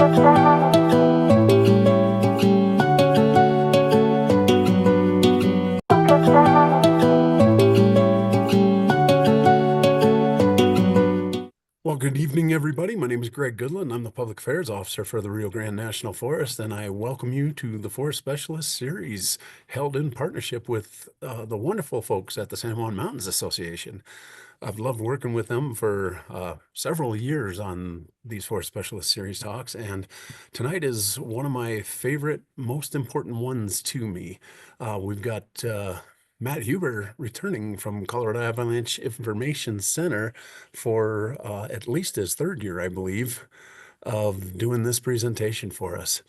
Well, good evening, everybody. My name is Greg Goodland. I'm the Public Affairs Officer for the Rio Grande National Forest, and I welcome you to the Forest Specialist Series held in partnership with the wonderful folks at the San Juan Mountains Association. I've loved working with them for several years on these Forest Specialist Series talks, and tonight is one of my favorite, most important ones to me. We've got Matt Huber returning from Colorado Avalanche Information Center for at least his third year, I believe, of doing this presentation for us.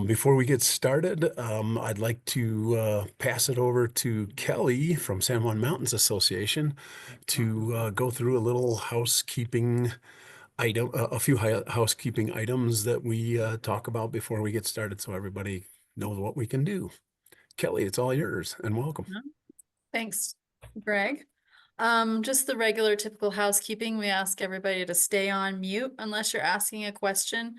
Before we get started, I'd like to pass it over to Kelly from San Juan Mountains Association to go through a little housekeeping item, a few housekeeping items that we talk about before we get started, so everybody knows what we can do. Kelly, it's all yours, and welcome. Thanks, Greg. Just the regular typical housekeeping. We ask everybody to stay on mute unless you're asking a question.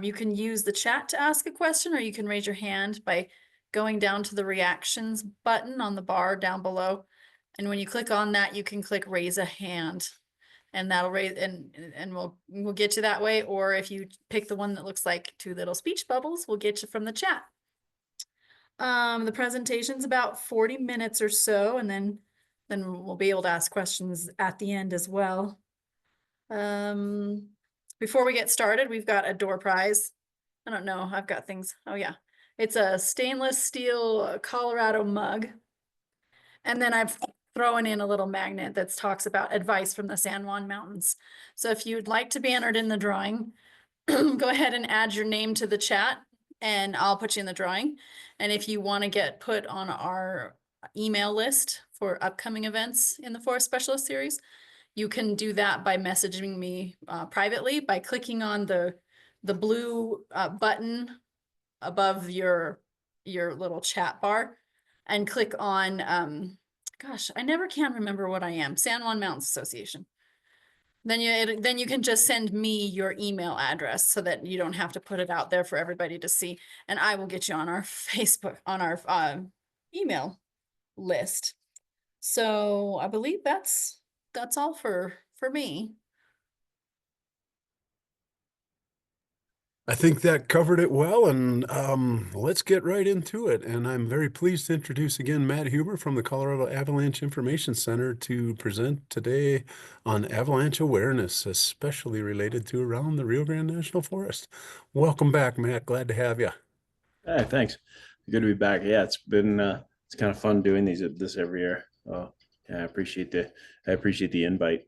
You can use the chat to ask a question, or you can raise your hand by going down to the reactions button on the bar down below. And when you click on that, you can click raise a hand, and that'll raise and we'll get you that way. Or if you pick the one that looks like two little speech bubbles, we'll get you from the chat. The presentation's about 40 minutes or so, and then we'll be able to ask questions at the end as well. Before we get started, we've got a door prize. I don't know, I've got things. Oh yeah, it's a stainless steel Colorado mug. And then I've thrown in a little magnet that talks about advice from the San Juan Mountains. So if you'd like to be entered in the drawing, go ahead and add your name to the chat, and I'll put you in the drawing. And if you want to get put on our email list for upcoming events in the Forest Specialist Series, you can do that by messaging me privately by clicking on the blue button above your little chat bar and click on, gosh, I never can remember what I am, San Juan Mountains Association. Then you can just send me your email address so that you don't have to put it out there for everybody to see. And I will get you on our Facebook, on our email list. So I believe that's all for me. I think that covered it well, and let's get right into it. And I'm very pleased to introduce again Matt Huber from the Colorado Avalanche Information Center to present today on avalanche awareness, especially related to around the Rio Grande National Forest. Welcome back, Matt. Glad to have you. Hey, thanks. Good to be back. Yeah, it's been it's kind of fun doing this every year. Yeah, I appreciate the invite.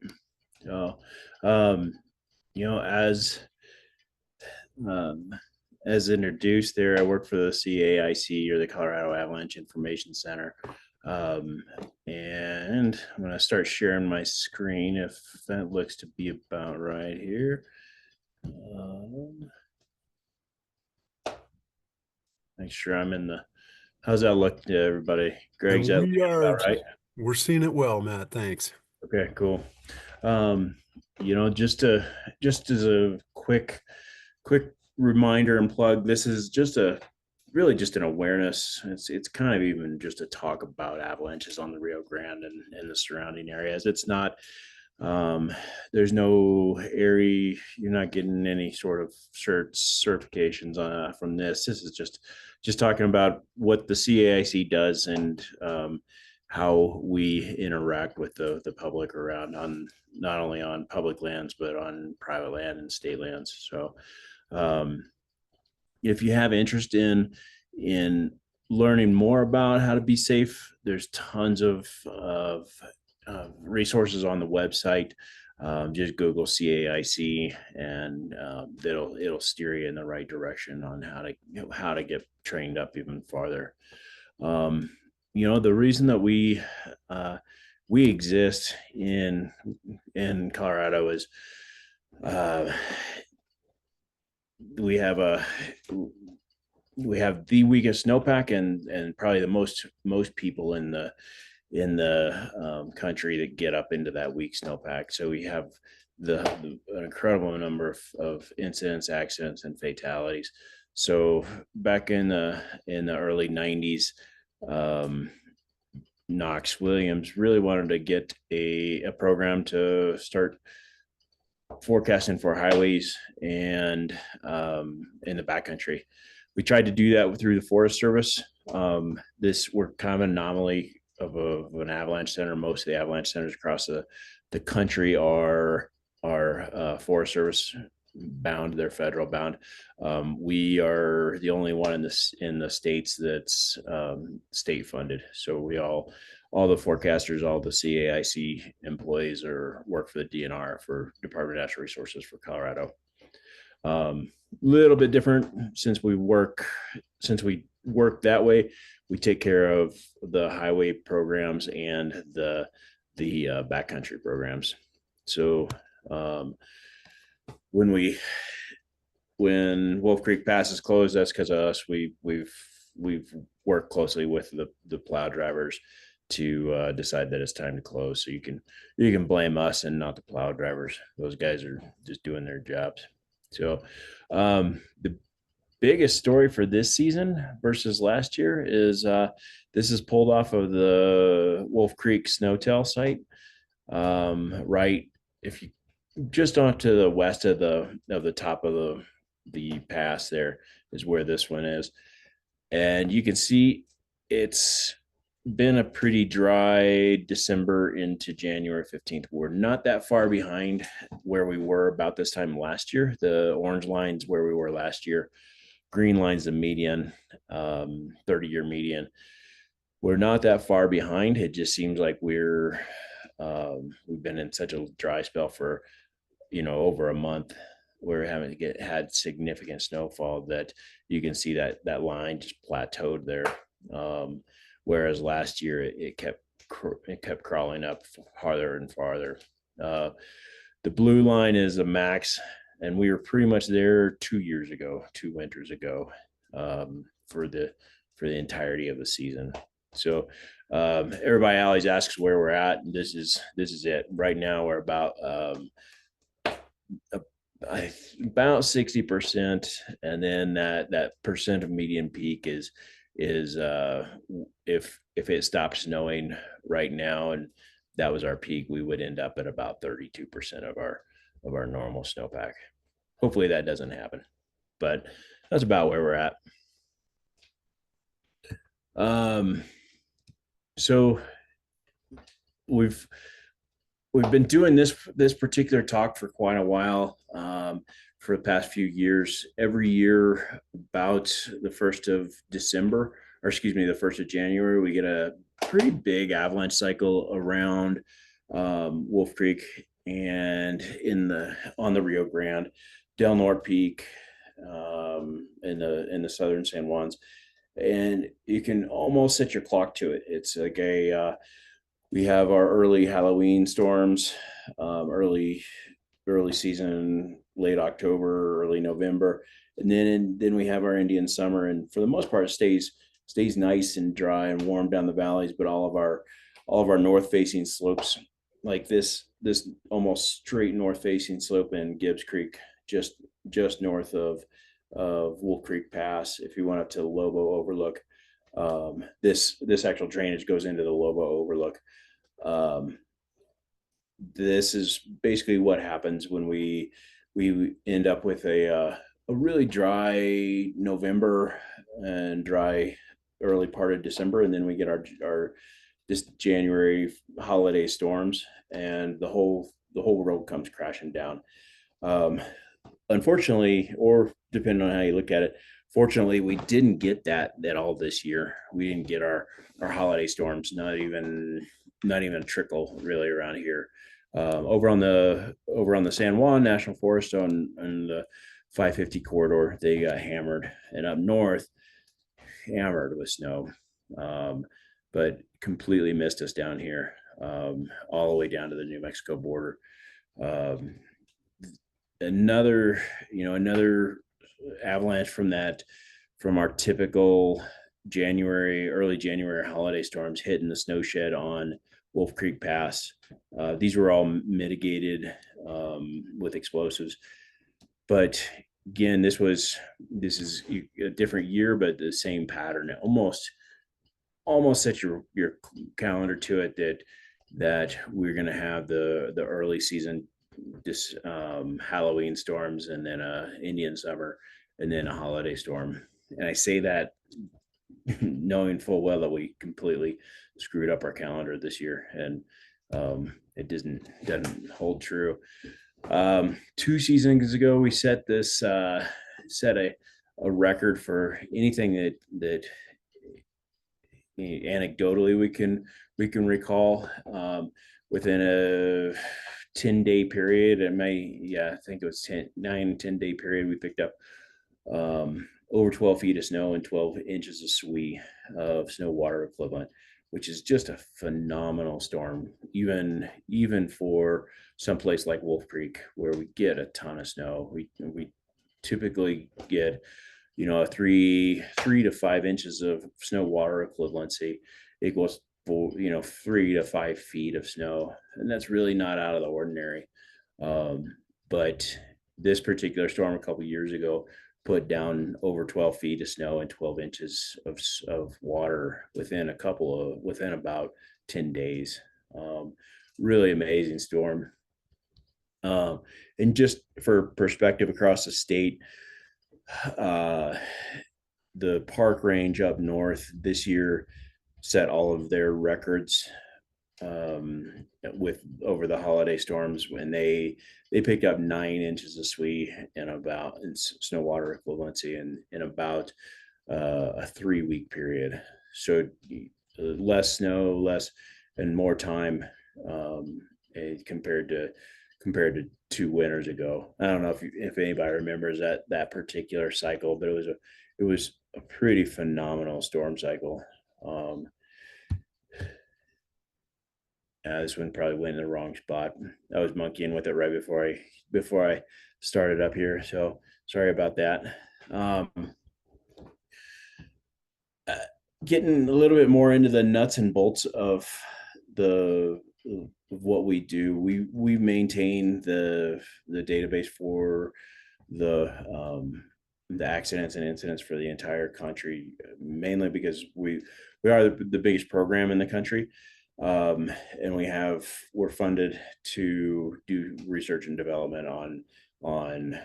As introduced there, I work for the CAIC, or the Colorado Avalanche Information Center. And I'm going to start sharing my screen if that looks to be about right here. Make sure I'm in the, how's that look to everybody? Greg's out right? We're seeing it well, Matt. Thanks. Okay, cool. Just as a quick reminder and plug, this is really just an awareness. It's kind of even just a talk about avalanches on the Rio Grande and the surrounding areas. It's not, there's no area, you're not getting any sort of certifications from this. This is just talking about what the CAIC does and how we interact with the public around, on not only on public lands but on private land and state lands. So if you have interest in learning more about how to be safe, there's tons of resources on the website. Just Google CAIC, and it'll steer you in the right direction on how to get trained up even farther. The reason that we exist in Colorado is we have the weakest snowpack and probably the most people in the country that get up into that weak snowpack. So we have an incredible number of incidents, accidents, and fatalities. So back in the early 90s, Knox Williams really wanted to get a program to start forecasting for highways and in the backcountry. We tried to do that through the Forest Service. We're kind of an anomaly of an avalanche center. Most of the avalanche centers across the country are Forest Service bound. They're federal bound. We are the only one in the states that's state funded. So all the forecasters, all the CAIC employees work for the DNR, for Department of Natural Resources for Colorado. Little bit different since we work that way. We take care of the highway programs and the backcountry programs. So when Wolf Creek Pass is closed, that's because of us. We've worked closely with the plow drivers to decide that it's time to close. So you can blame us and not the plow drivers. Those guys are just doing their jobs. So the biggest story for this season versus last year is this is pulled off of the Wolf Creek Snowtail site. Right, if you just off to the west of the top of the pass, there is where this one is, and you can see it's been a pretty dry December into January 15th. We're not that far behind where we were about this time last year. The orange line's where we were last year. Green line's the median, 30-year median. We're not that far behind. It just seems like we've been in such a dry spell for, over a month. We're having had significant snowfall that you can see that line just plateaued there. Whereas last year it kept crawling up farther and farther. The blue line is a max, and we were pretty much there 2 winters ago, for the entirety of the season. So everybody always asks where we're at, and this is it. Right now we're about 60%, and then that percent of median peak is if it stopped snowing right now and that was our peak, we would end up at about 32% of our normal snowpack. Hopefully that doesn't happen, but that's about where we're at. So we've been doing this particular talk for quite a while, for the past few years. Every year about the 1st of December, or excuse me, the 1st of January, we get a pretty big avalanche cycle around Wolf Creek and on the Rio Grande, Del Norte Peak, in the southern San Juans, and you can almost set your clock to it. It's like we have our early Halloween storms, early season, late October, early November, and then we have our Indian summer, and for the most part, it stays nice and dry and warm down the valleys, but all of our north facing slopes, like this almost straight north facing slope in Gibbs Creek, just north of Wolf Creek Pass, if you went up to the Lobo Overlook, this actual drainage goes into the Lobo Overlook. This is basically what happens when we end up with a really dry November and dry early part of December, and then we get our this January holiday storms, and the whole world comes crashing down. Unfortunately, or depending on how you look at it, fortunately, we didn't get that all this year. We didn't get our holiday storms, not even a trickle really around here. Over on the San Juan National Forest on the 550 corridor, they got hammered, and up north, hammered with snow, but completely missed us down here, all the way down to the New Mexico border. Another avalanche from our typical early January holiday storms hitting the snow shed on Wolf Creek Pass. These were all mitigated with explosives. But again, this is a different year, but the same pattern. Almost set your calendar to it that we're going to have the early season Halloween storms, and then a Indian summer, and then a holiday storm. And I say that knowing full well that we completely screwed up our calendar this year, and it doesn't hold true. 2 seasons ago, we set a record for anything that anecdotally we can recall, within a 10-day period. I think it was 10 day period. We picked up over 12 feet of snow and 12 inches of snow water equivalent, which is just a phenomenal storm, even for someplace like Wolf Creek, where we get a ton of snow. We typically get, a 3 to 5 inches of snow water equivalency equals 3 to 5 feet of snow, and that's really not out of the ordinary. But this particular storm a couple of years ago put down over 12 feet of snow and 12 inches of water within about 10 days. Really amazing storm. And just for perspective across the state, the park range up north this year set all of their records with over the holiday storms, when they picked up 9 inches of SWE in snow water equivalency in about a 3-week period. So less snow, less and more time compared to 2 winters ago. I don't know if anybody remembers that particular cycle, but it was a pretty phenomenal storm cycle. This one probably went in the wrong spot. I was monkeying with it right before I started up here, so sorry about that. Getting a little bit more into the nuts and bolts of what we do. We maintain the database for the accidents and incidents for the entire country, mainly because we are the biggest program in the country. And we're funded to do research and development on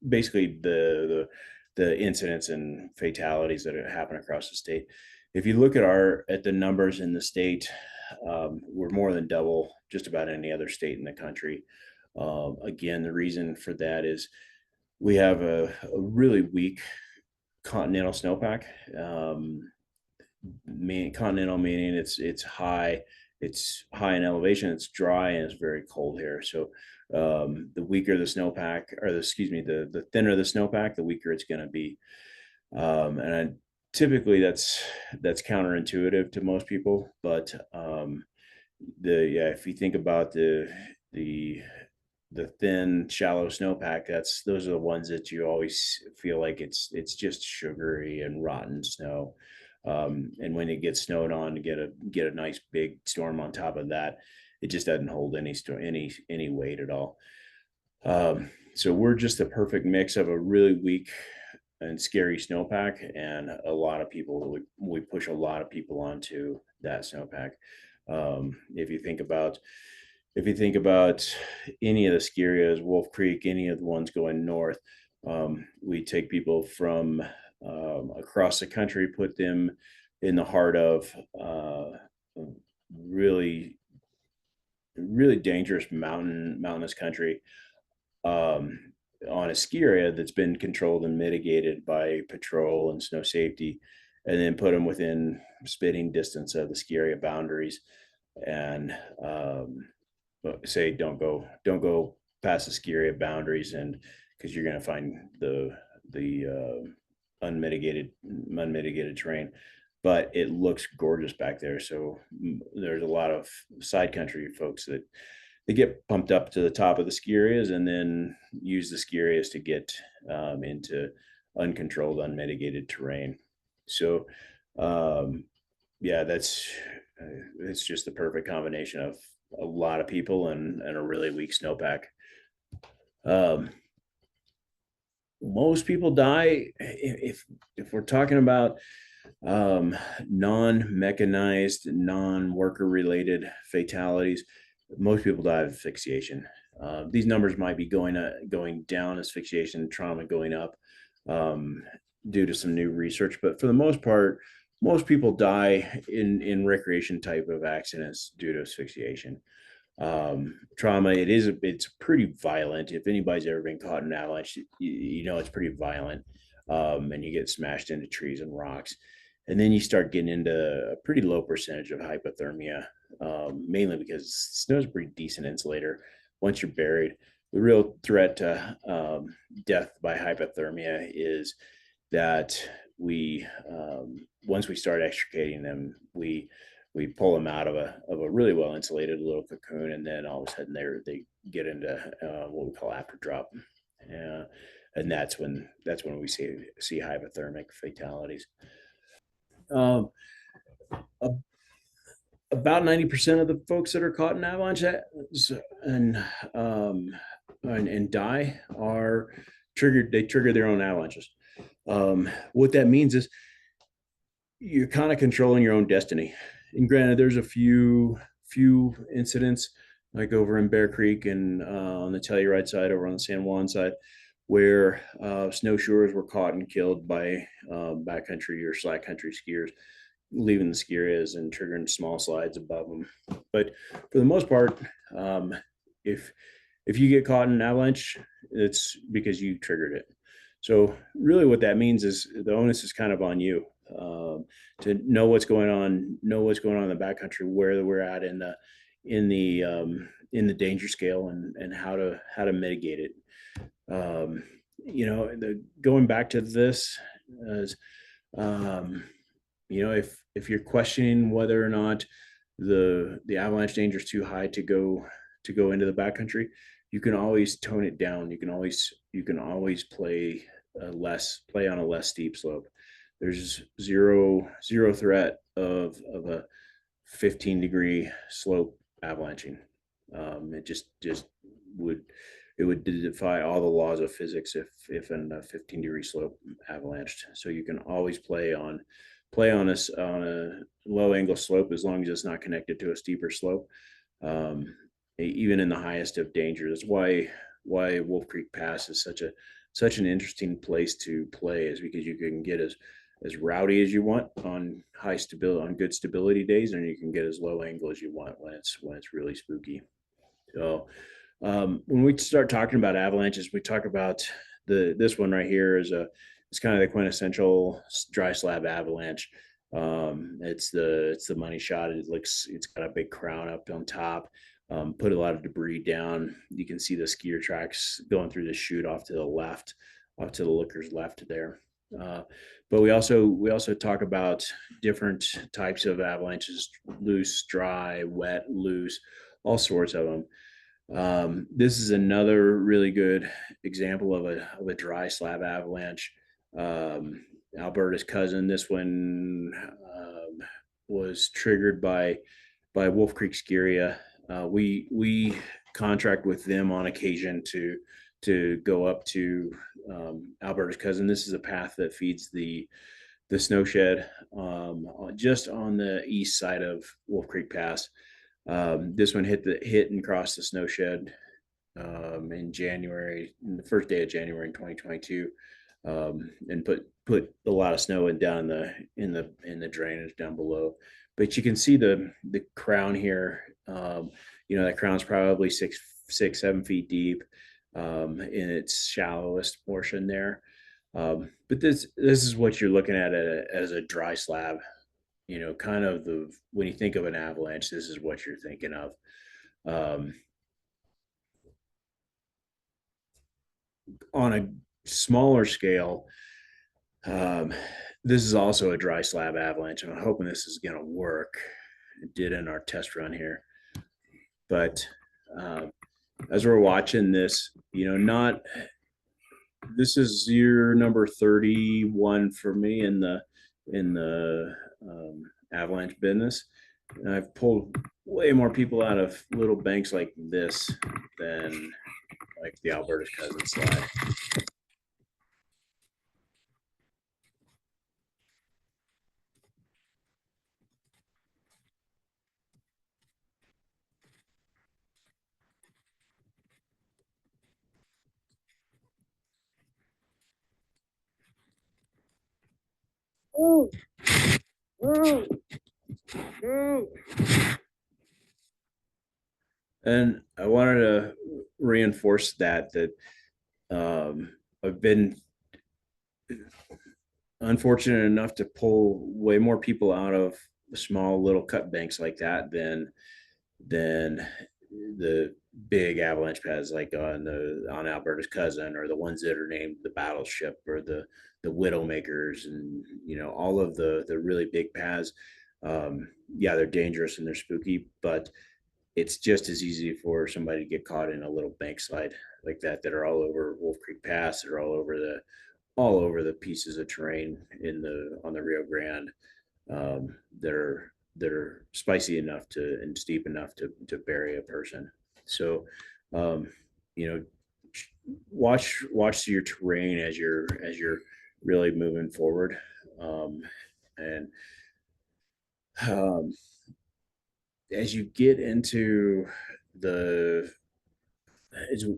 basically the incidents and fatalities that happen across the state. If you look at the numbers in the state, we're more than double just about any other state in the country. Again, the reason for that is we have a really weak continental snowpack. Continental meaning it's high in elevation, it's dry, and it's very cold here. So the weaker the snowpack, the thinner the snowpack, the weaker it's going to be. And typically that's counterintuitive to most people, but if you think about the thin, shallow snowpack, those are the ones that you always feel like it's just sugary and rotten snow. And when it gets snowed on, to get a nice big storm on top of that, it just doesn't hold any weight at all. So we're just the perfect mix of a really weak and scary snowpack, and a lot of people. We push a lot of people onto that snowpack. If you think about any of the ski areas, Wolf Creek, any of the ones going north, we take people from across the country, put them in the heart of really, really dangerous mountainous country, on a ski area that's been controlled and mitigated by patrol and snow safety, and then put them within spitting distance of the ski area boundaries, and say don't go past the ski area boundaries, and because you're going to find the unmitigated terrain, but it looks gorgeous back there. So there's a lot of side country folks that they get pumped up to the top of the ski areas and then use the ski areas to get into uncontrolled, unmitigated terrain. So yeah, it's just the perfect combination of a lot of people and a really weak snowpack. Most people die if we're talking about non-mechanized, non-worker related fatalities. Most people die of asphyxiation. These numbers might be going down, asphyxiation, trauma going up due to some new research, but for the most part, most people die in recreation type of accidents due to asphyxiation. Trauma, it's pretty violent. If anybody's ever been caught in an avalanche, you know it's pretty violent. And you get smashed into trees and rocks, and then you start getting into a pretty low percentage of hypothermia, mainly because snow is a pretty decent insulator. Once you're buried, the real threat to death by hypothermia is that we once we start extricating them, we pull them out of a really well insulated little cocoon, and then all of a sudden they get into what we call after drop, and that's when we see hypothermic fatalities. About 90% of the folks that are caught in avalanche and die are triggered. They trigger their own avalanches. What that means is you're kind of controlling your own destiny. And granted, there's a few incidents like over in Bear Creek and on the Telluride side, over on the San Juan side, where snowshoers were caught and killed by backcountry or slack country skiers, leaving the ski areas and triggering small slides above them. But for the most part, if you get caught in an avalanche, it's because you triggered it. So really what that means is the onus is kind of on you to know what's going on, in the backcountry, where we're at in the danger scale, and how to mitigate it. Going back to this, as if you're questioning whether or not the avalanche danger is too high to go into the backcountry, you can always tone it down. You can always play on a less steep slope. There's zero threat of a 15-degree slope avalanching. It just would defy all the laws of physics if in a 15-degree slope avalanched. So you can always play on a low angle slope as long as it's not connected to a steeper slope. Even in the highest of danger. That's why Wolf Creek Pass is such an interesting place to play, is because you can get as rowdy as you want on good stability days, and you can get as low angle as you want when it's really spooky. So when we start talking about avalanches, we talk about this one right here it's kind of the quintessential dry slab avalanche. It's the money shot. It's got a big crown up on top. Put a lot of debris down. You can see the skier tracks going through the chute off to the left, off to the looker's left there. But we also talk about different types of avalanches: loose, dry, wet, loose, all sorts of them. This is another really good example of a dry slab avalanche. Alberta's cousin. This one was triggered by Wolf Creek ski area. We contract with them on occasion to go up to Alberta's cousin. This is a path that feeds the snow shed just on the east side of Wolf Creek Pass. This one hit and crossed the snow shed in the first day of January in 2022, and put a lot of snow down in the drainage down below. But you can see the crown here. That crown's probably 6-7 feet deep in its shallowest portion there. But this is what you're looking at as a dry slab. Kind of when you think of an avalanche, this is what you're thinking of. On a smaller scale, this is also a dry slab avalanche. I'm hoping this is going to work. It did in our test run here. But as we're watching this, this is year number 31 for me in the avalanche business. And I've pulled way more people out of little banks like this than like the Alberta's cousin slide. Ooh. Ooh. Ooh. And I wanted to reinforce that I've been unfortunate enough to pull way more people out of small little cut banks like that than the big avalanche pads like on Alberta's cousin, or the ones that are named the Battleship, or the Widowmakers, and all of the really big pads. Yeah, they're dangerous and they're spooky, but it's just as easy for somebody to get caught in a little bank slide like that are all over Wolf Creek Pass, that are all over the pieces of terrain on the Rio Grande, that are spicy enough and steep enough to bury a person. So, watch your terrain as you're really moving forward, and as you get into as we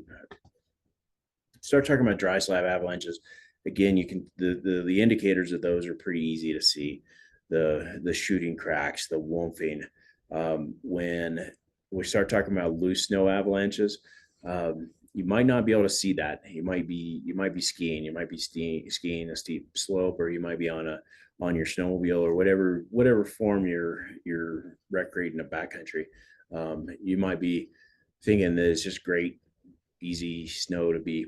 start talking about dry slab avalanches, again, you can the indicators of those are pretty easy to see. The shooting cracks, the wolfing. When we start talking about loose snow avalanches, you might not be able to see that. You might be skiing. You might be skiing a steep slope, or you might be on your snowmobile, or whatever form you're recreating a backcountry. You might be thinking that it's just great, easy snow to be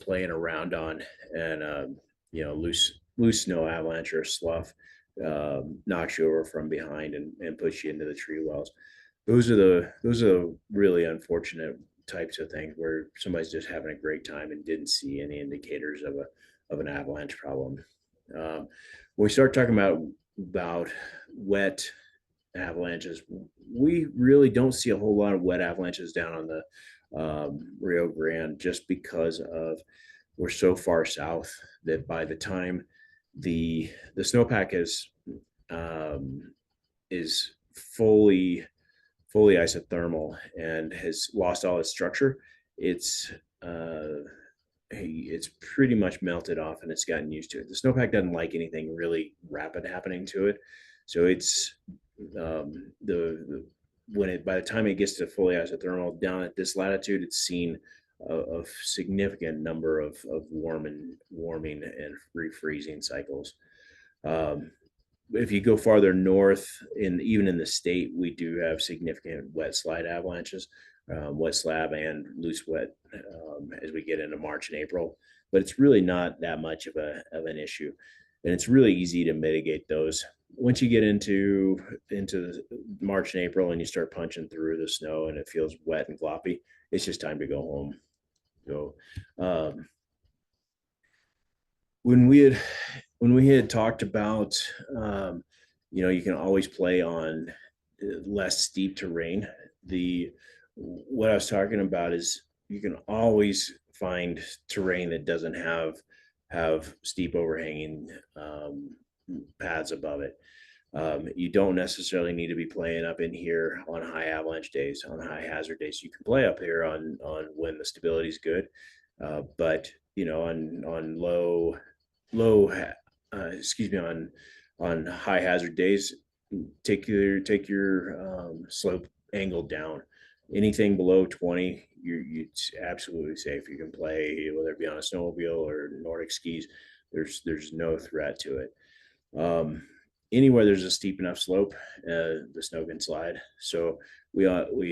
playing around on, and loose snow avalanche or slough knocks you over from behind and push you into the tree wells. Those are really unfortunate types of things where somebody's just having a great time and didn't see any indicators of an avalanche problem. When we start talking about wet avalanches, we really don't see a whole lot of wet avalanches down on the Rio Grande, just because we're so far south that by the time the snowpack is fully isothermal and has lost all its structure, it's pretty much melted off and it's gotten used to it. The snowpack doesn't like anything really rapid happening to it, so it's by the time it gets to fully isothermal down at this latitude, it's seen a significant number of warming and refreezing cycles. If you go farther north, even in the state, we do have significant wet slide avalanches, wet slab and loose wet, as we get into March and April. But it's really not that much of an issue, and it's really easy to mitigate those. Once you get into March and April and you start punching through the snow and it feels wet and gloppy, it's just time to go home. So when we had talked about, you can always play on less steep terrain. What I was talking about is you can always find terrain that doesn't have steep overhanging paths above it. You don't necessarily need to be playing up in here on high avalanche days, on high hazard days. You can play up here on when the stability is good, but on on high hazard days, take your slope angle down. Anything below 20, it's absolutely safe. You can play, whether it be on a snowmobile or Nordic skis. There's no threat to it. Anywhere there's a steep enough slope, the snow can slide. So we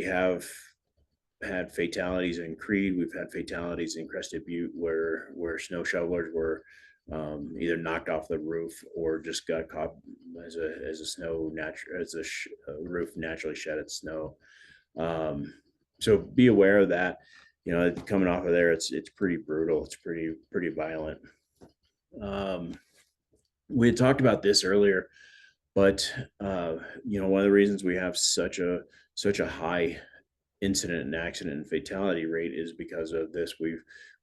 have had fatalities in Creed. We've had fatalities in Crested Butte where snow shovelers were either knocked off the roof or just got caught as a roof naturally shed its snow. So be aware of that. Coming off of there, it's pretty brutal. It's pretty violent. We had talked about this earlier. But one of the reasons we have such a high incident and accident and fatality rate is because of this.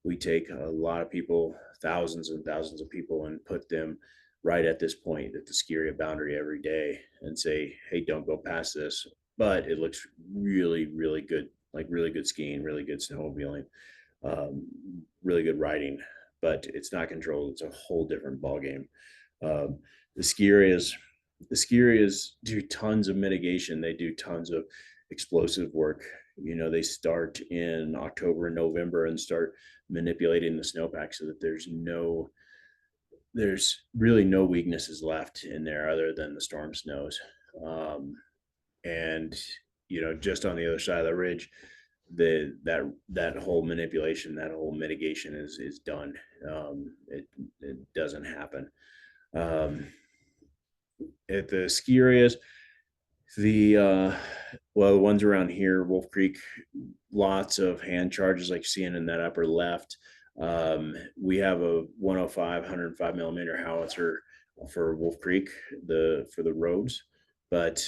We take a lot of people, thousands and thousands of people, and put them right at this point at the ski area boundary every day and say, hey, don't go past this. But it looks really, really good, like really good skiing, really good snowmobiling, really good riding, but it's not controlled. It's a whole different ballgame. Um, the ski areas do tons of mitigation. They do tons of explosive work. They start in October and November and start manipulating the snowpack so that there's really no weaknesses left in there other than the storm snows. And just on the other side of the ridge, that whole manipulation, that whole mitigation is done. It doesn't happen. At the ski areas, the ones around here, Wolf Creek, lots of hand charges like you're seeing in that upper left. We have a 105 millimeter howitzer for Wolf Creek, for the roads, but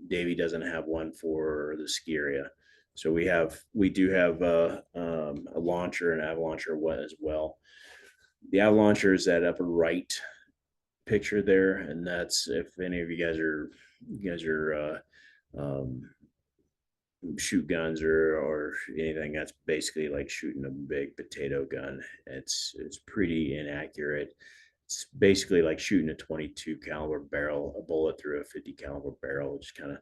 Davy doesn't have one for the ski area. So we do have a launcher and avalancher as well. The avalancher is that upper right picture there, and that's if any of you guys are shoot guns or anything, that's basically like shooting a big potato gun. It's pretty inaccurate. It's basically like shooting a 22 caliber barrel, a bullet through a 50 caliber barrel. It just kind of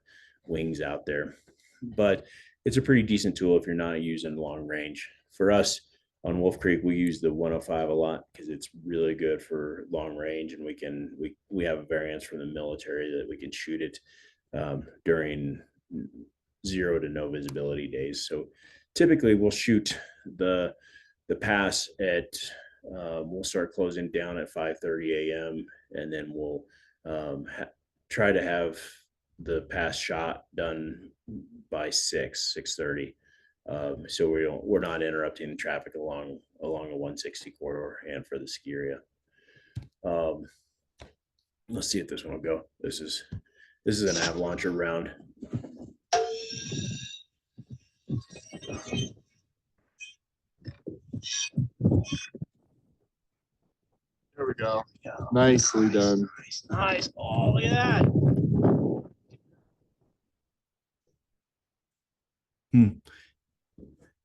wings out there, but it's a pretty decent tool if you're not using long range. For us on Wolf Creek, we use the 105 a lot because it's really good for long range, and we have a variance from the military that we can shoot it during 0 to no visibility days. So typically we'll shoot the pass at we'll start closing down at 5:30 a.m. and then we'll try to have the pass shot done by 6:30. So we're not interrupting traffic along a 160 corridor and for the ski area. Let's see if this one will go. This is an avalancher round. There we go. Nicely done. Nice. Oh, look at that.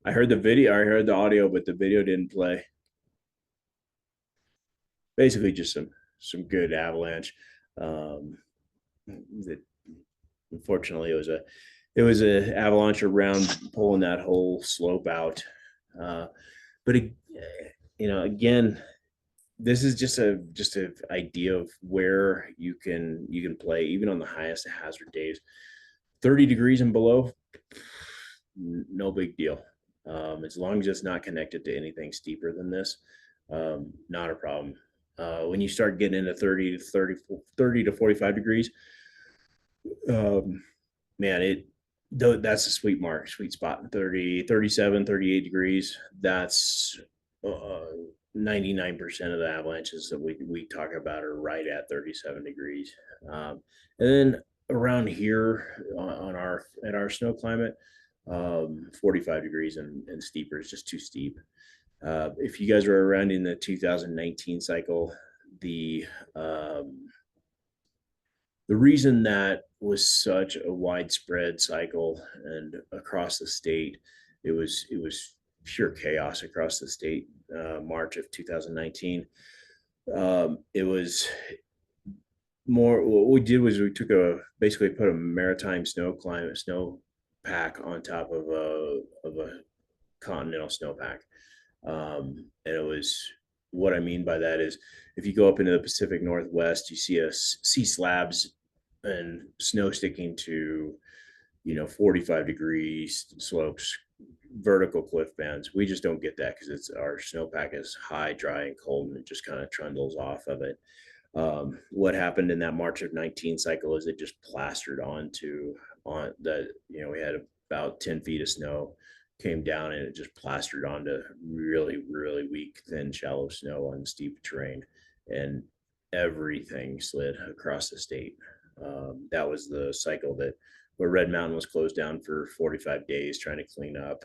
I heard the audio, but the video didn't play. Basically just some good avalanche. That unfortunately it was a avalanche around pulling that whole slope out. But again, this is just a idea of where you can play even on the highest hazard days. 30 degrees and below, no big deal. As long as it's not connected to anything steeper than this, not a problem. When you start getting into 30 to 45 degrees, man, that's a sweet spot. 30, 37, 38 degrees. That's 99% of the avalanches that we talk about are right at 37 degrees. And then around here at our snow climate, 45 degrees and steeper is just too steep. If you guys were around in the 2019 cycle, the reason that was such a widespread cycle and across the state, it was pure chaos across the state. March of 2019, it was more. What we did was we basically put a maritime snow pack on top of a continental snowpack. And it was, what I mean by that is if you go up into the Pacific Northwest, you see slabs and snow sticking to 45 degrees slopes, vertical cliff bands. We just don't get that because our snowpack is high, dry, and cold, and it just kind of trundles off of it. What happened in that March of 19 cycle is it just plastered on the, we had about 10 feet of snow came down and it just plastered onto really, really weak, thin, shallow snow on steep terrain. And everything slid across the state. That was the cycle where Red Mountain was closed down for 45 days trying to clean up.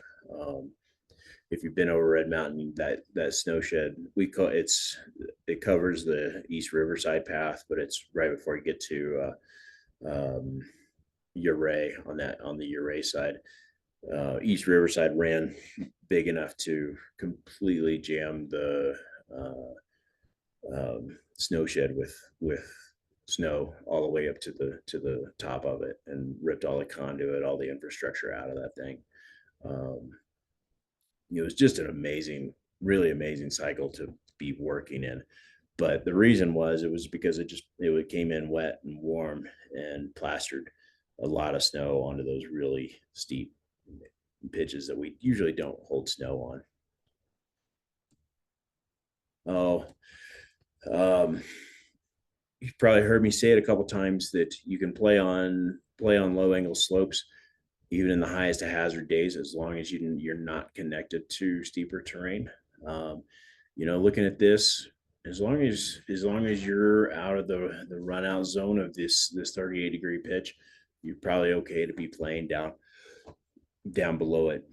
If you've been over Red Mountain, that snow shed, it covers the East Riverside path, but it's right before you get to Ouray on the Ouray side. East Riverside ran big enough to completely jam the snow shed with snow all the way up to the top of it, and ripped all the conduit, all the infrastructure out of that thing. It was just an really amazing cycle to be working in. But the reason it was because it came in wet and warm and plastered a lot of snow onto those really steep pitches that we usually don't hold snow on. You've probably heard me say it a couple times that you can play on low angle slopes even in the highest of hazard days, as long as you're not connected to steeper terrain. Looking at this, as long as you're out of the run out zone of this 38-degree pitch, you're probably okay to be playing down below it.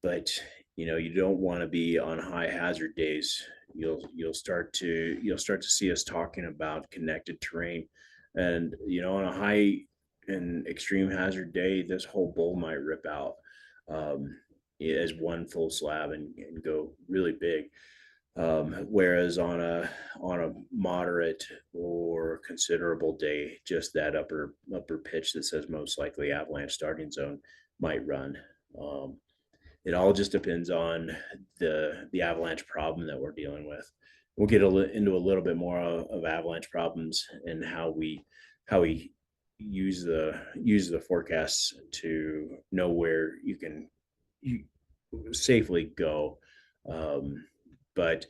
But you don't want to be on high hazard days. You'll start to see us talking about connected terrain, and on a high and extreme hazard day, this whole bowl might rip out as one full slab and go really big. Whereas on a moderate or considerable day, just that upper pitch that says most likely avalanche starting zone might run. It all just depends on the avalanche problem that we're dealing with. We'll get into a little bit more of avalanche problems and how we use the forecasts to know where you safely go. But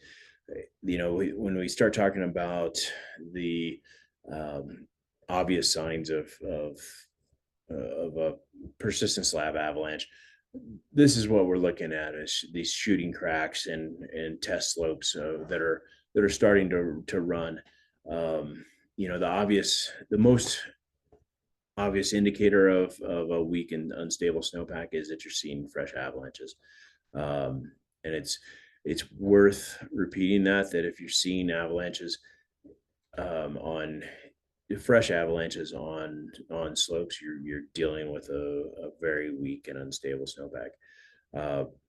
when we start talking about the obvious signs of a persistent slab avalanche, this is what we're looking at: is these shooting cracks and test slopes that are starting to run. The most obvious indicator of a weak and unstable snowpack is that you're seeing fresh avalanches. And it's worth repeating that if you're seeing avalanches on fresh avalanches on slopes, you're dealing with a very weak and unstable snowpack.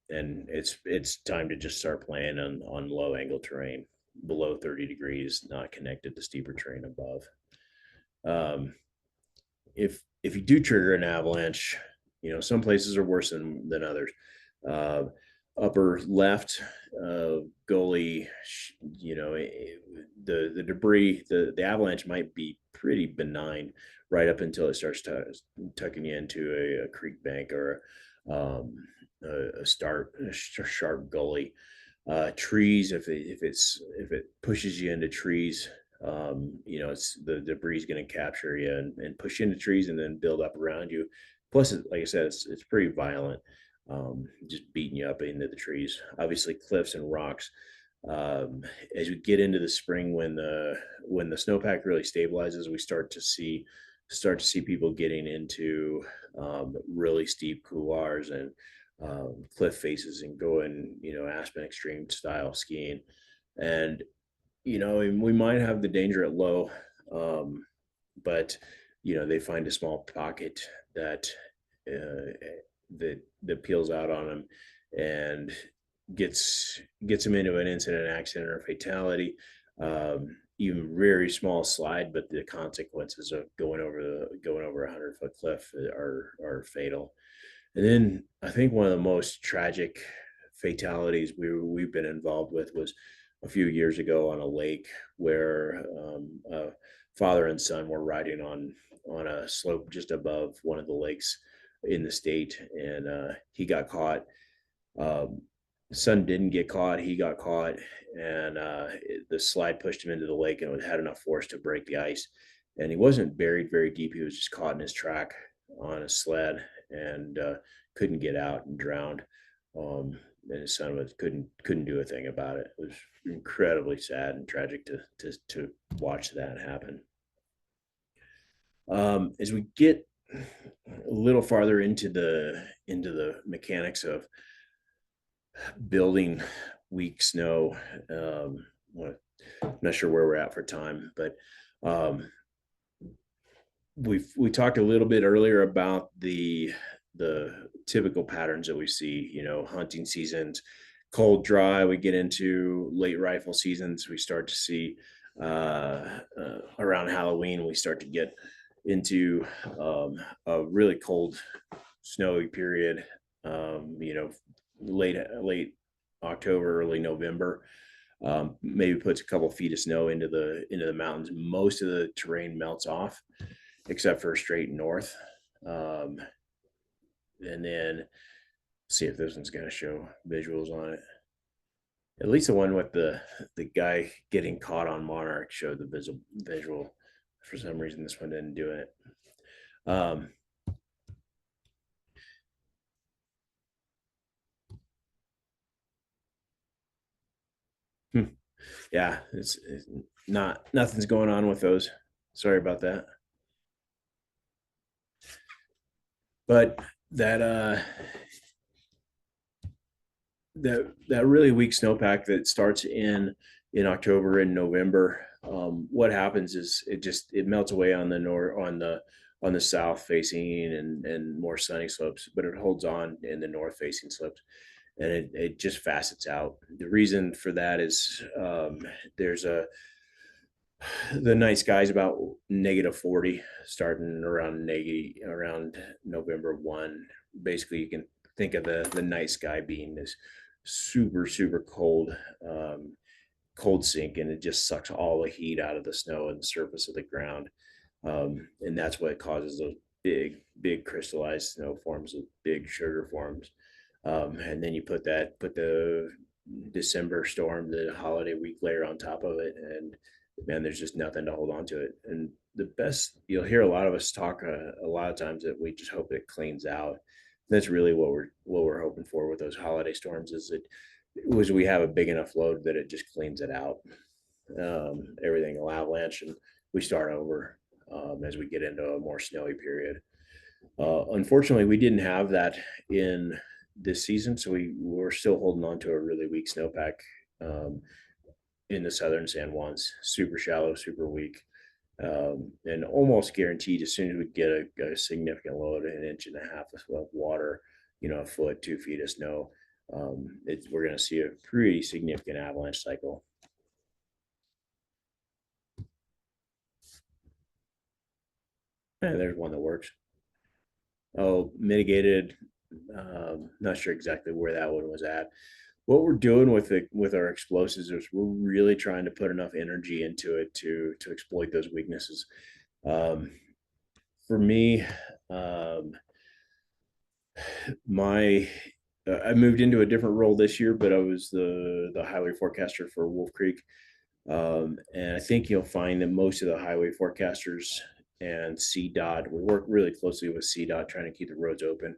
And it's time to just start playing on low angle terrain below 30 degrees, not connected to steeper terrain above. If you do trigger an avalanche, some places are worse than others. Upper left gully, the debris, the avalanche might be pretty benign right up until it starts tucking you into a creek bank or a sharp gully. Trees, if it pushes you into trees, it's the debris is going to capture you and push you into trees and then build up around you. Plus, like I said, it's pretty violent, just beating you up into the trees. Obviously, cliffs and rocks. As we get into the spring, when the snowpack really stabilizes, we start to see people getting into really steep couloirs and cliff faces and going, Aspen Extreme style skiing. And we might have the danger at low, but they find a small pocket that peels out on them and gets them into an incident, accident, or fatality. Even very small slide, but the consequences of going over a 100-foot cliff are fatal. And then I think one of the most tragic fatalities we've been involved with was a few years ago on a lake where a father and son were riding on a slope just above one of the lakes in the state, and he got caught. Son didn't get caught. He got caught, and the slide pushed him into the lake, and it had enough force to break the ice. And he wasn't buried very deep. He was just caught in his track on a sled and couldn't get out and drowned. his son couldn't do a thing about it. It was incredibly sad and tragic to watch that happen. As we get a little farther into the mechanics of building weak snow, I'm not sure where we're at for time, but we talked a little bit earlier about the typical patterns that we see, you know, hunting seasons, cold, dry. We get into late rifle seasons. We start to see around Halloween, we start to get into a really cold, snowy period. You know, late October, early November. Maybe puts a couple feet of snow into the mountains. Most of the terrain melts off, except for straight north. And then see if this one's going to show visuals on it. At least the one with the guy getting caught on Monarch showed the visual. For some reason, this one didn't do it. Yeah, it's nothing's going on with those. Sorry about that. But that really weak snowpack that starts in October and November, what happens is it melts away on the south facing and more sunny slopes, but it holds on in the north facing slopes, and it just facets out. The reason for that is there's the night sky is about -40 starting around November 1. Basically, you can think of the night sky being this super cold cold sink, and it just sucks all the heat out of the snow and the surface of the ground, and that's what causes those big crystallized snow forms, of big sugar forms. And then you put the December storm, the holiday week layer on top of it, and man, there's just nothing to hold on to it. And the best, you'll hear a lot of us talk a lot of times that we just hope it cleans out. That's really what we're hoping for with those holiday storms, is we have a big enough load that it just cleans it out. Everything will avalanche and we start over as we get into a more snowy period. Unfortunately, we didn't have that in this season, so we're still holding on to a really weak snowpack in the southern San Juans. Super shallow, super weak, and almost guaranteed as soon as we get a significant load, 1.5 inches of water, you know, a foot, 2 feet of snow, we're going to see a pretty significant avalanche cycle. And there's one that works. Oh, mitigated. Not sure exactly where that one was at. What we're doing with our explosives is we're really trying to put enough energy into it to exploit those weaknesses. For me, I moved into a different role this year, but I was the highway forecaster for Wolf Creek. And I think you'll find that most of the highway forecasters and CDOT, we work really closely with CDOT trying to keep the roads open.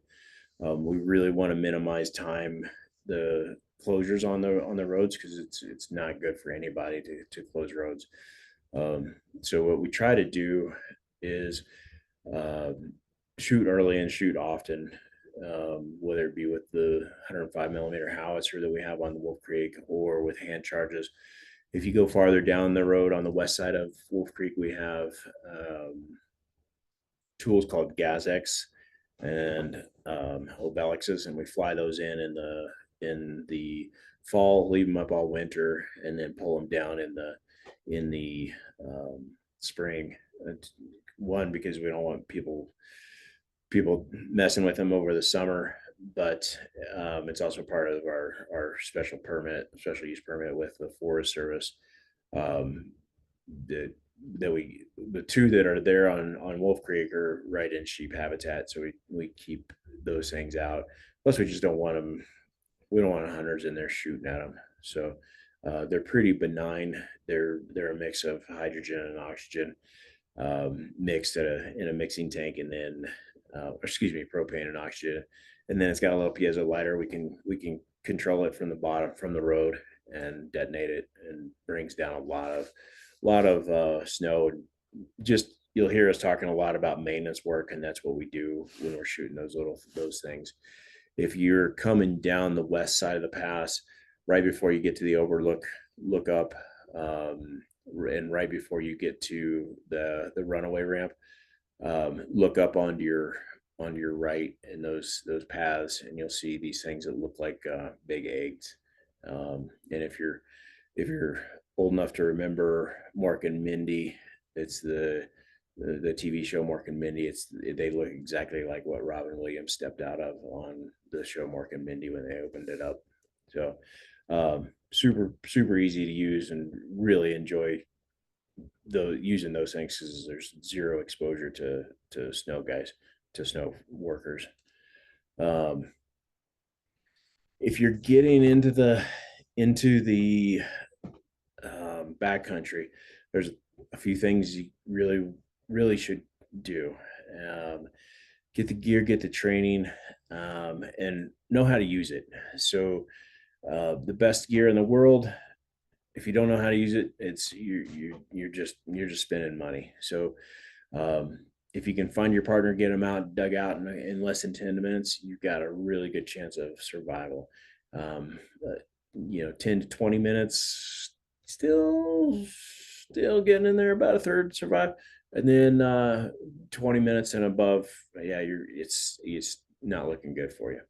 We really want to minimize the closures on the roads, because it's not good for anybody to close roads. So what we try to do is shoot early and shoot often, whether it be with the 105 millimeter howitzer that we have on the Wolf Creek or with hand charges. If you go farther down the road on the west side of Wolf Creek, we have tools called GazX and Obelixes, and we fly those in the fall, leave them up all winter, and then pull them down in the spring. One, because we don't want people messing with them over the summer, but it's also part of our special use permit with the Forest Service. The two that are there on Wolf Creek are right in sheep habitat, so we keep those things out. Plus, we just don't want them. We don't want hunters in there shooting at them. So they're pretty benign. They're a mix of hydrogen and oxygen mixed in a mixing tank, and then propane and oxygen, and then it's got a little piezo lighter. We can control it from the bottom, from the road, and detonate it, and brings down a lot of snow. And just, you'll hear us talking a lot about maintenance work, and that's what we do when we're shooting those things. If you're coming down the west side of the pass, right before you get to the overlook, look up, and right before you get to the runaway ramp, look up onto your right in those paths, and you'll see these things that look like big eggs. And if you're old enough to remember Mork and Mindy, it's the TV show Mork and Mindy. They look exactly like what Robin Williams stepped out of on the show Mork and Mindy when they opened it up. So super easy to use, and really enjoy using those things because there's zero exposure to snow workers. If you're getting into the backcountry, there's a few things you really should do. Get the gear, get the training, and know how to use it. So the best gear in the world, if you don't know how to use it, you're just spending money. So if you can find your partner, get them out, dug out in less than 10 minutes, you've got a really good chance of survival. 10 to 20 minutes, still getting in there, about a third survive. And then 20 minutes and above, yeah, it's not looking good for you.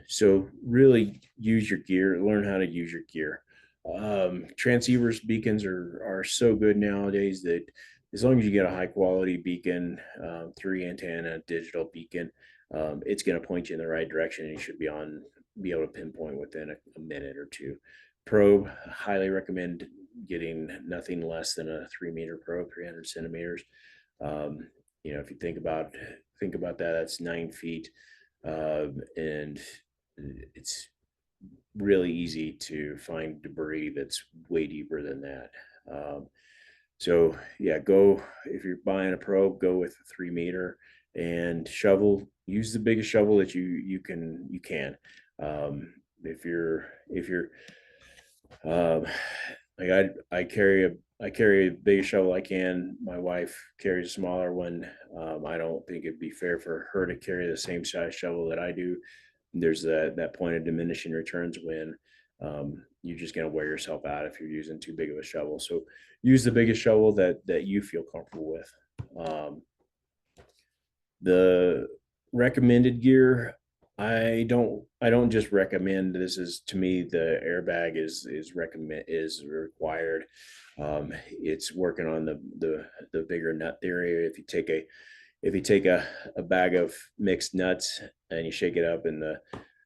So really use your gear, learn how to use your gear. Transceivers, beacons are so good nowadays that as long as you get a high quality beacon, 3 antenna digital beacon, it's going to point you in the right direction, and you should be able to pinpoint within a minute or two. Probe, highly recommend getting nothing less than a 3-meter probe, 300 centimeters. If you think about that, that's 9 feet, and it's really easy to find debris that's way deeper than that. So yeah, if you're buying a probe, go with a 3-meter, and shovel. Use the biggest shovel that you can. If you're like I carry the biggest shovel I can. My wife carries a smaller one. I don't think it'd be fair for her to carry the same size shovel that I do. There's that point of diminishing returns when you're just going to wear yourself out if you're using too big of a shovel. So use the biggest shovel that you feel comfortable with. The recommended gear, I don't just recommend. This is, to me, the airbag is required. It's working on the bigger nut theory. If you take a bag of mixed nuts and you shake it up, and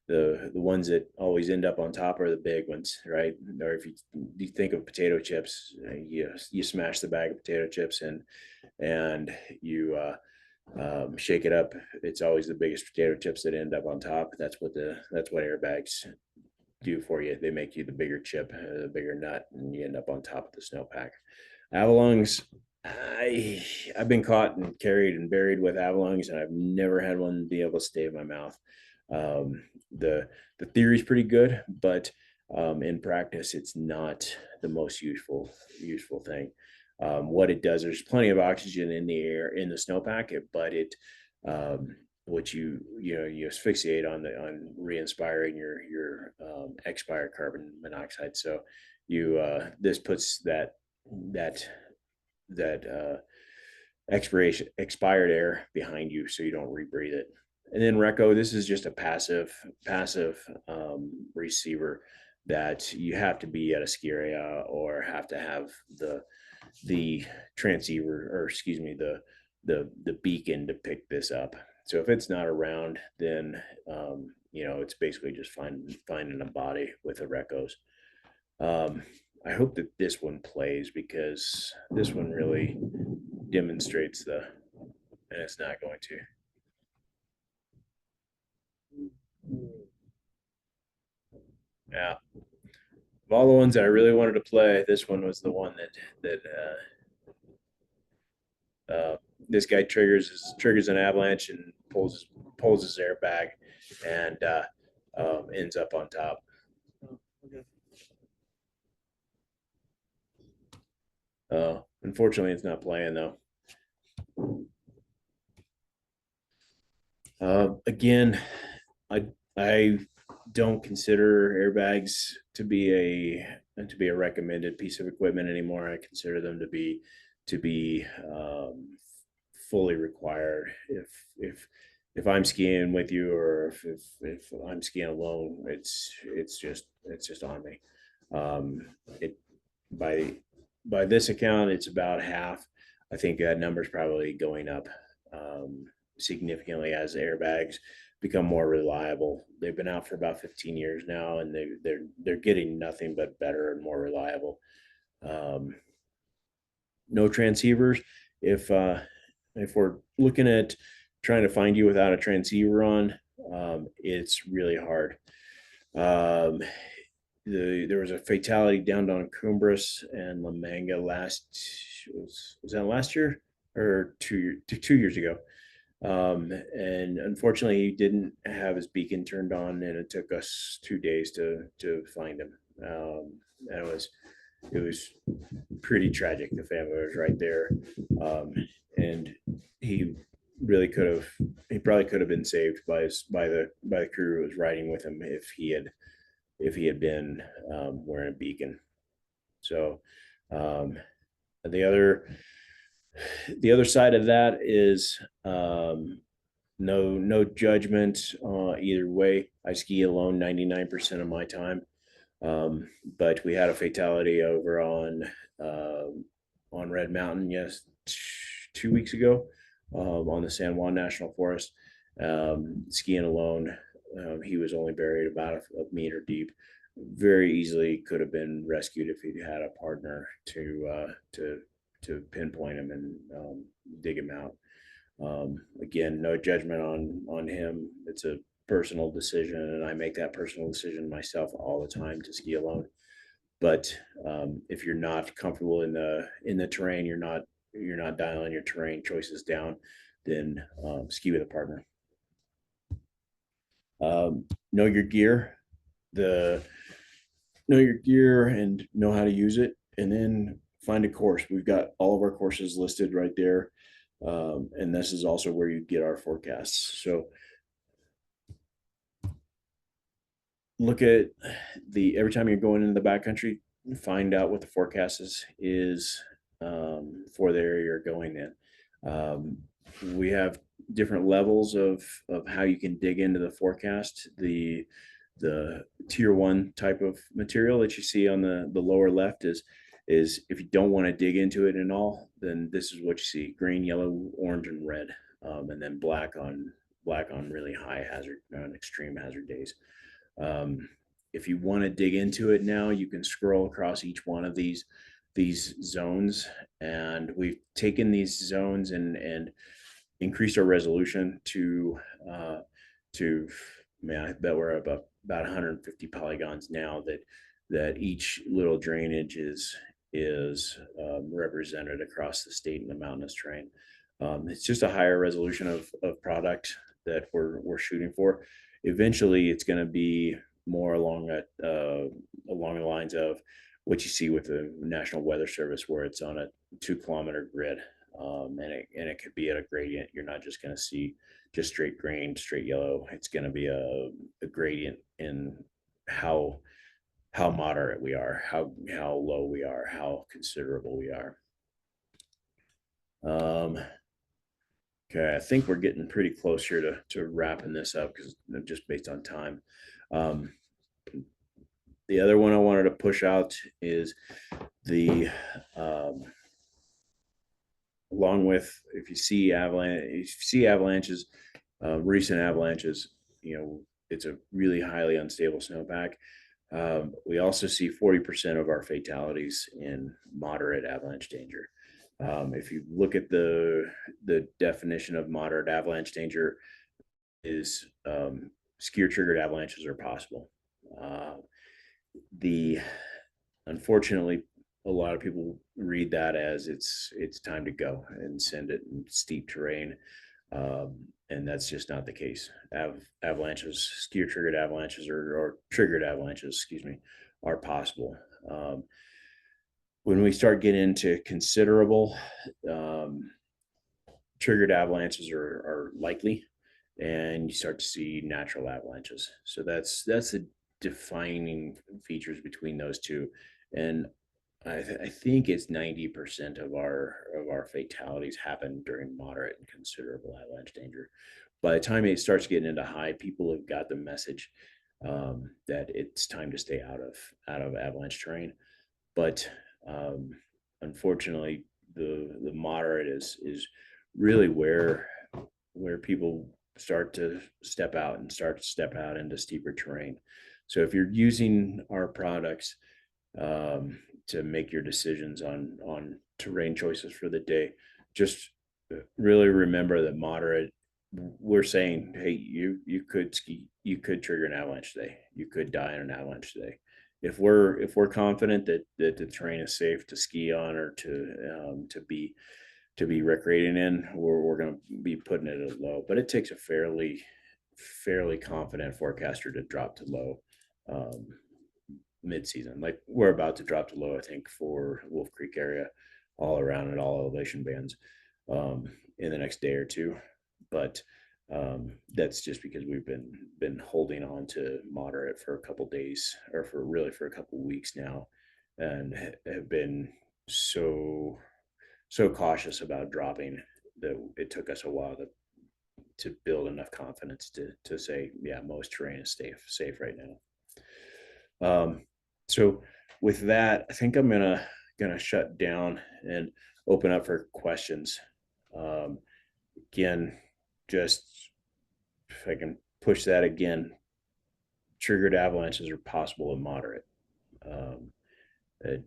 the ones that always end up on top are the big ones, right? Or if you think of potato chips, you smash the bag of potato chips and you shake it up. It's always the biggest potato chips that end up on top. That's what airbags do for you. They make you the bigger chip, the bigger nut, and you end up on top of the snowpack. Avalanches, I've been caught and carried and buried with avalanches, and I've never had one be able to stay in my mouth. The theory is pretty good, but in practice, it's not the most useful thing. What it does, there's plenty of oxygen in the air in the snowpack, but what you asphyxiate on re-inspiring your expired carbon monoxide. So this puts that expired air behind you, so you don't rebreathe it. And then Reco, this is just a passive receiver that you have to be at a ski area or have to have the transceiver, or excuse me, the beacon to pick this up. So if it's not around, then it's basically just finding a body with the Recos. I hope that this one plays, because this one really demonstrates and it's not going to. Yeah. Of all the ones that I really wanted to play, this one was the one that this guy triggers an avalanche and pulls his airbag, and ends up on top. Unfortunately, it's not playing though. Again, I don't consider airbags to be a recommended piece of equipment anymore. I consider them to be fully required. If I'm skiing with you, or if I'm skiing alone, it's just on me. It by this account, it's about half. I think that number's probably going up significantly as airbags become more reliable. They've been out for about 15 years now, and they're getting nothing but better and more reliable. No transceivers. If we're looking at trying to find you without a transceiver on, it's really hard. There was a fatality down on Cumbres and La Manga was that last year or 2 years ago? And unfortunately, he didn't have his beacon turned on, and it took us 2 days to find him. And it was pretty tragic. The family was right there, and he probably could have been saved by the crew who was riding with him if he had been wearing a beacon. So the other side of that is no judgment either way. I ski alone 99% of my time, but we had a fatality over on Red Mountain 2 weeks ago on the San Juan National Forest, skiing alone. He was only buried about a meter deep. Very easily could have been rescued if he'd had a partner to pinpoint him and dig him out. Again, no judgment on him. It's a personal decision, and I make that personal decision myself all the time to ski alone. But if you're not comfortable in the terrain, you're not dialing your terrain choices down, then ski with a partner. Know your gear. Know your gear and know how to use it, and then find a course. We've got all of our courses listed right there, and this is also where you get our forecasts. So look at every time you're going into the backcountry, find out what the forecast is for the area you're going in. We have different levels of how you can dig into the forecast. The tier 1 type of material that you see on the lower left is if you don't want to dig into it at all, then this is what you see: green, yellow, orange, and red, and then black on really high hazard, on extreme hazard days. If you want to dig into it now, you can scroll across each one of these zones, and we've taken these zones and increased our resolution to I bet we're about 150 polygons now that each little drainage is represented across the state in the mountainous terrain. It's just a higher resolution of product that we're shooting for. Eventually, it's going to be more along the lines of what you see with the National Weather Service, where it's on a 2-kilometer grid, and it could be at a gradient. You're not just going to see just straight green, straight yellow. It's going to be a gradient in how moderate we are, how low we are, how considerable we are. Okay, I think we're getting pretty close here to wrapping this up, because just based on time. The other one I wanted to push out is along with, if you see avalanches, recent avalanches, it's a really highly unstable snowpack. We also see 40% of our fatalities in moderate avalanche danger. If you look at the definition of moderate avalanche danger, is skier triggered avalanches are possible. Unfortunately, a lot of people read that as it's time to go and send it in steep terrain. And that's just not the case. Avalanches, skier triggered avalanches, or triggered avalanches, excuse me, are possible. When we start getting into considerable, triggered avalanches are likely, and you start to see natural avalanches. So that's the defining features between those two. And I think it's 90% of our fatalities happen during moderate and considerable avalanche danger. By the time it starts getting into high, people have got the message that it's time to stay out of avalanche terrain. But unfortunately, the moderate is really where people start to step out into steeper terrain. So if you're using our products to make your decisions on terrain choices for the day, just really remember that moderate, we're saying, hey, you could ski, you could trigger an avalanche today, you could die in an avalanche today. If we're confident that the terrain is safe to ski on, or to be recreating in, we're going to be putting it at low. But it takes a fairly confident forecaster to drop to low mid-season. Like we're about to drop to low, I think, for Wolf Creek area, all around at all elevation bands in the next day or two. But that's just because we've been holding on to moderate for a couple days, or for a couple weeks now, and have been so cautious about dropping that it took us a while to build enough confidence to say, yeah, most terrain is safe right now. So with that, I think I'm gonna shut down and open up for questions. Again, just if I can push that again, triggered avalanches are possible and moderate. That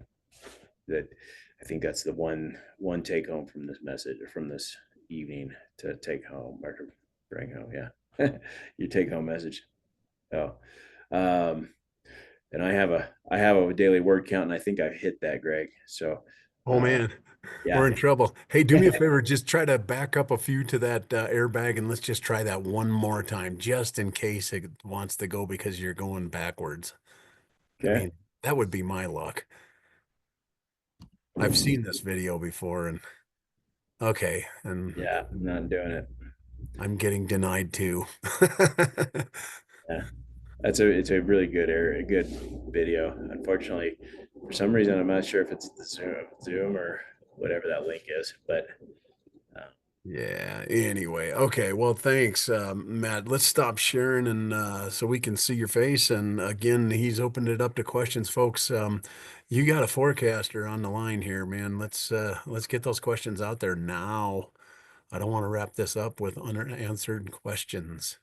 I think that's the one take home from this message, or from this evening, to take home, or to bring home. Yeah, your take home message. Oh, and I have a daily word count, and I think I've hit that, Greg. So, Oh man, yeah, we're in trouble. Hey, do me a favor, just try to back up a few to that airbag, and let's just try that one more time, just in case it wants to go because you're going backwards. I okay. mean, that would be my luck. I've seen this video before, and okay, and Yeah, I'm not doing it. I'm getting denied too. Yeah, it's a really good video. Unfortunately, for some reason, I'm not sure if it's the Zoom or whatever that link is, but Yeah, anyway. Okay, well, thanks, Matt. Let's stop sharing, and so we can see your face. And again, he's opened it up to questions, folks. You got a forecaster on the line here, man. Let's get those questions out there now. I don't want to wrap this up with unanswered questions.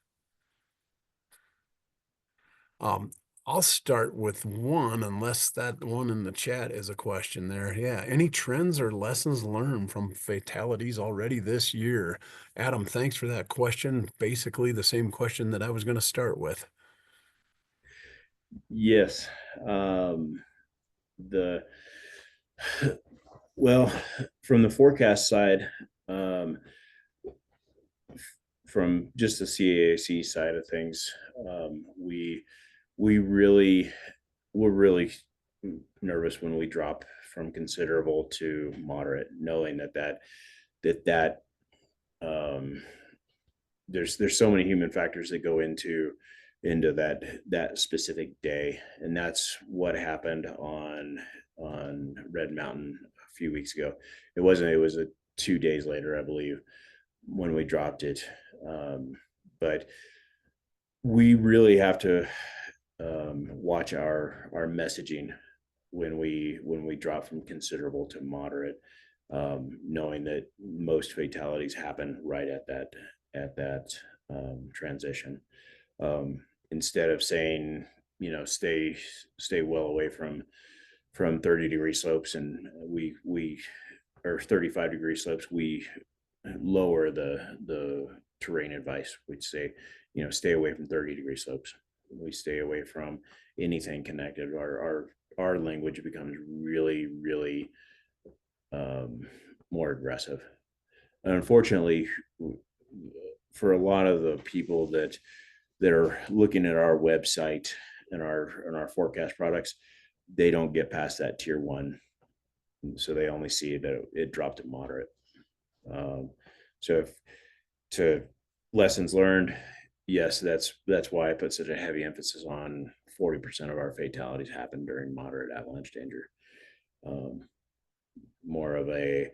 Um, I'll start with one, unless that one in the chat is a question there. Yeah. Any trends or lessons learned from fatalities already this year? Adam, thanks for that question. Basically the same question that I was going to start with. yes, well, from the forecast side, from just the CAIC side of things, we're really nervous when we drop from considerable to moderate, knowing that there's so many human factors that go into that specific day. And that's what happened on Red Mountain a few weeks ago. It was 2 days later, I believe, when we dropped it. But we really have to watch our messaging when we drop from considerable to moderate, knowing that most fatalities happen right at that transition. Instead of saying, stay well away from 30-degree slopes, and we or 35-degree slopes, we lower the terrain advice. We'd say, stay away from 30-degree slopes. We stay away from anything connected. Our language becomes really, really more aggressive. And unfortunately, for a lot of the people that are looking at our website and our forecast products, they don't get past that tier 1, so they only see that it dropped to moderate. So if to lessons learned, yes, that's why I put such a heavy emphasis on 40% of our fatalities happen during moderate avalanche danger. More of a,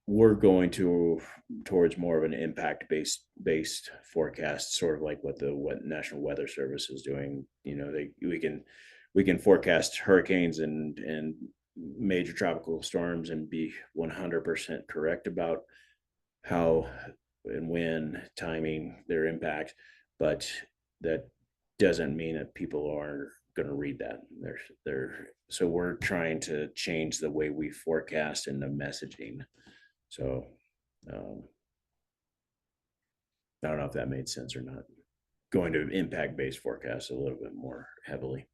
we're going towards more of an impact based forecast, sort of like what National Weather Service is doing. You know, we can forecast hurricanes and major tropical storms and be 100% correct about how and when, timing, their impact, but that doesn't mean that people are going to read that. So we're trying to change the way we forecast and the messaging. So I don't know if that made sense or not. Going to impact-based forecasts a little bit more heavily.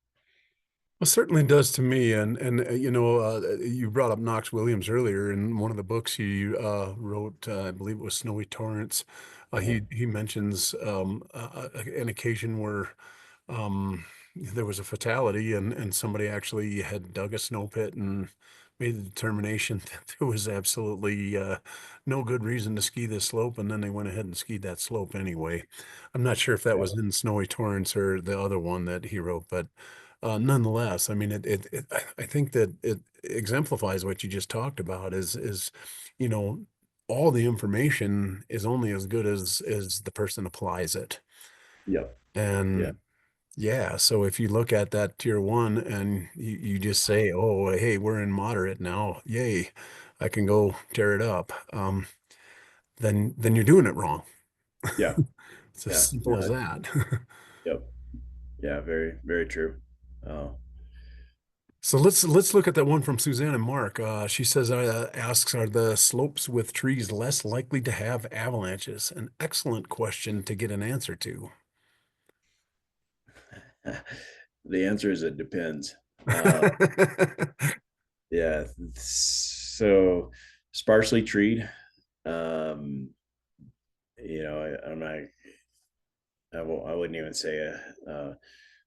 Well, certainly does to me. And you brought up Knox Williams earlier in one of the books he wrote. I believe it was Snowy Torrents. He mentions an occasion where there was a fatality, and somebody actually had dug a snow pit and made the determination that there was absolutely no good reason to ski this slope, and then they went ahead and skied that slope anyway. I'm not sure if that was in Snowy Torrents or the other one that he wrote, but nonetheless, I mean, I think that it exemplifies what you just talked about is, you know, all the information is only as good as the person applies it. Yep. And yeah, so if you look at that tier 1 and you just say, oh, hey, we're in moderate now, yay, I can go tear it up. Then you're doing it wrong. Yeah. It's as simple as that. Yep. Yeah. Very, very true. So let's look at that one from Suzanne and Mark. She says, asks, are the slopes with trees less likely to have avalanches? An excellent question to get an answer to. The answer is it depends. Yeah. So sparsely treed, you know, I'm not, I wouldn't even say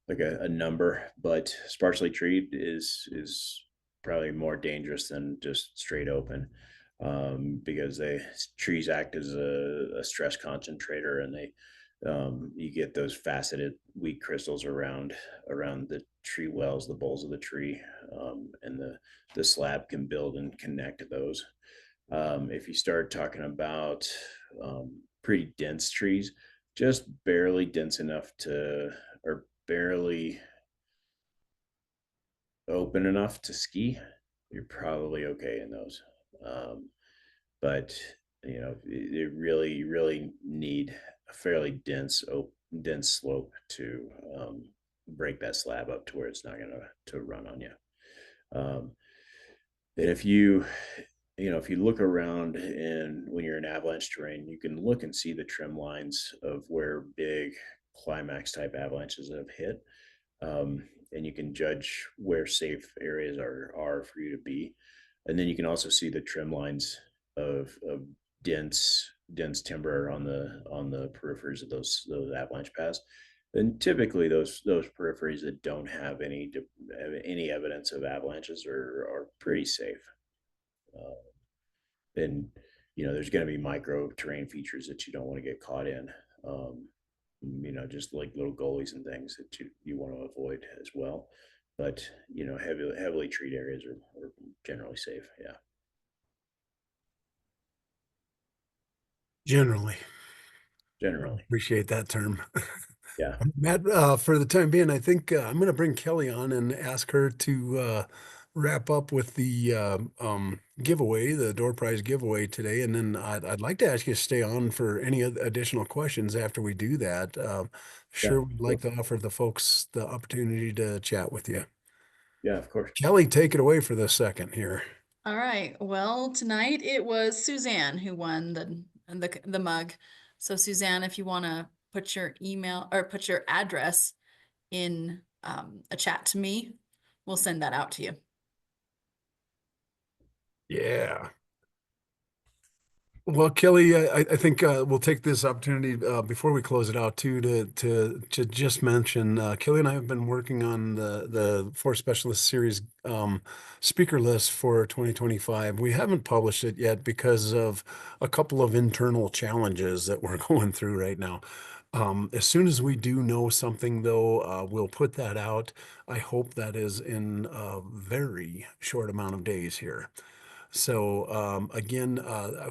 a number, but sparsely treed is probably more dangerous than just straight open, because trees act as a stress concentrator, and you get those faceted weak crystals around the tree wells, the boles of the tree, and the slab can build and connect to those. If you start talking about pretty dense trees, just barely dense enough or barely open enough to ski, you're probably okay in those. But you know, you really need a fairly dense slope to break that slab up to where it's not going to run on you. And if you look around, and when you're in avalanche terrain, you can look and see the trim lines of where big climax type avalanches have hit. And you can judge where safe areas are for you to be. And then you can also see the trim lines of dense timber on the peripheries of those avalanche paths. And typically those peripheries that don't have any evidence of avalanches are pretty safe. And you know, there's going to be micro terrain features that you don't want to get caught in. You know, just like little gullies and things that you want to avoid as well. But you know, heavily treed areas are generally safe. Yeah. Generally. Generally. Appreciate that term. Yeah. Matt, for the time being, I think I'm going to bring Kelly on and ask her to wrap up with the giveaway, the door prize giveaway today. And then I'd like to ask you to stay on for any additional questions after we do that. Sure, we'd like to offer the folks the opportunity to chat with you. Yeah, of course. Kelly, take it away for the second here. All right. Well, tonight it was Suzanne who won the mug. So Suzanne, if you want to put your email or put your address in a chat to me, we'll send that out to you. Yeah. Well, Kelly, I think we'll take this opportunity before we close it out too to just mention Kelly and I have been working on the Forest Specialist Series speaker list for 2025. We haven't published it yet because of a couple of internal challenges that we're going through right now. As soon as we do know something, though, we'll put that out. I hope that is in a very short amount of days here. So again,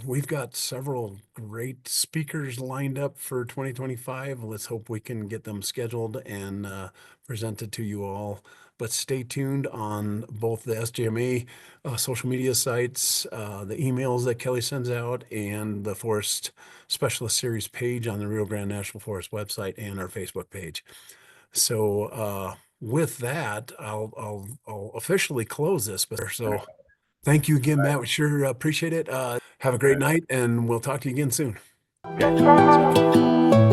we've got several great speakers lined up for 2025. Let's hope we can get them scheduled and presented to you all. But stay tuned on both the SGMA social media sites, the emails that Kelly sends out, and the Forest Specialist Series page on the Rio Grande National Forest website and our Facebook page. So with that, I'll officially close this. But so. Thank you again, Matt. We sure appreciate it. Have a great night, and we'll talk to you again soon. Okay.